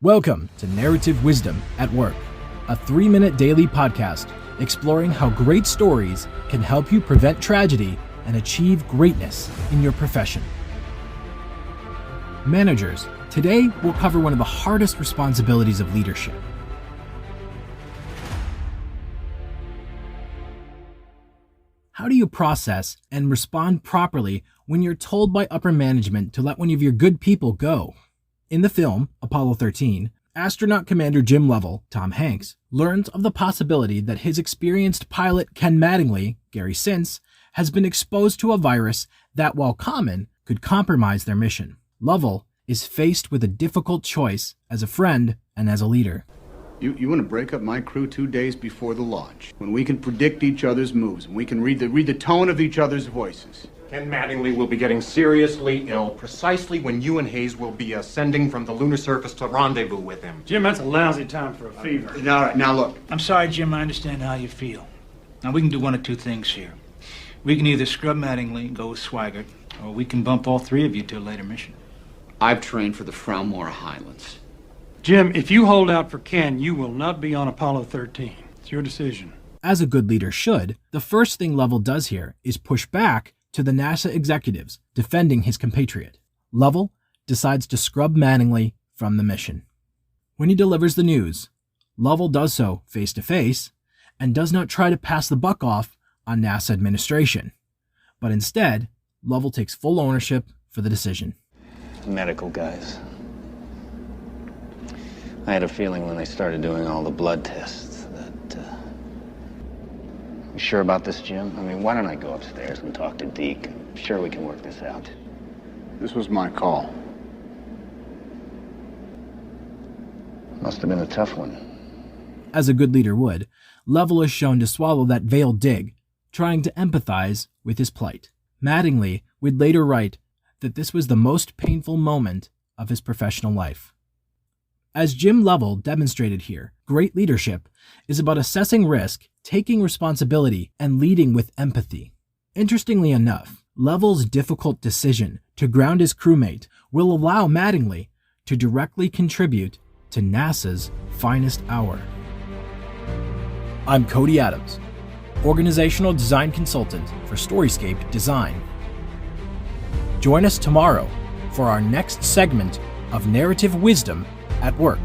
Welcome to Narrative Wisdom at Work, a 3-minute daily podcast exploring how great stories can help you prevent tragedy and achieve greatness in your profession. Managers, today we'll cover one of the hardest responsibilities of leadership. How do you process and respond properly when you're told by upper management to let one of your good people go? In the film, Apollo 13, astronaut commander Jim Lovell, Tom Hanks, learns of the possibility that his experienced pilot Ken Mattingly, Gary Sinise, has been exposed to a virus that, while common, could compromise their mission. Lovell is faced with a difficult choice as a friend and as a leader. You want to break up my crew 2 days before the launch, when we can predict each other's moves, and we can read the tone of each other's voices. Ken Mattingly will be getting seriously ill precisely when you and Hayes will be ascending from the lunar surface to rendezvous with him. Jim, that's a lousy time for a fever. All right, now look. I'm sorry, Jim, I understand how you feel. Now, we can do one of two things here. We can either scrub Mattingly and go with Swaggart, or we can bump all three of you to a later mission. I've trained for the Frowmore Highlands. Jim, if you hold out for Ken, you will not be on Apollo 13. It's your decision. As a good leader should, the first thing Lovell does here is push back to the NASA executives defending his compatriot. Lovell decides to scrub Mattingly from the mission. When he delivers the news, Lovell does so face to face and does not try to pass the buck off on NASA administration, but instead, Lovell takes full ownership for the decision. Medical guys. I had a feeling when they started doing all the blood tests that, You sure about this, Jim? I mean, why don't I go upstairs and talk to Deke? I'm sure we can work this out. This was my call. Must have been a tough one. As a good leader would, Lovell is shown to swallow that veiled dig, trying to empathize with his plight. Mattingly would later write that this was the most painful moment of his professional life. As Jim Lovell demonstrated here, great leadership is about assessing risk, taking responsibility, and leading with empathy. Interestingly enough, Lovell's difficult decision to ground his crewmate will allow Mattingly to directly contribute to NASA's finest hour. I'm Cody Adams, Organizational Design Consultant for Storyscape Design. Join us tomorrow for our next segment of Narrative Wisdom at Work.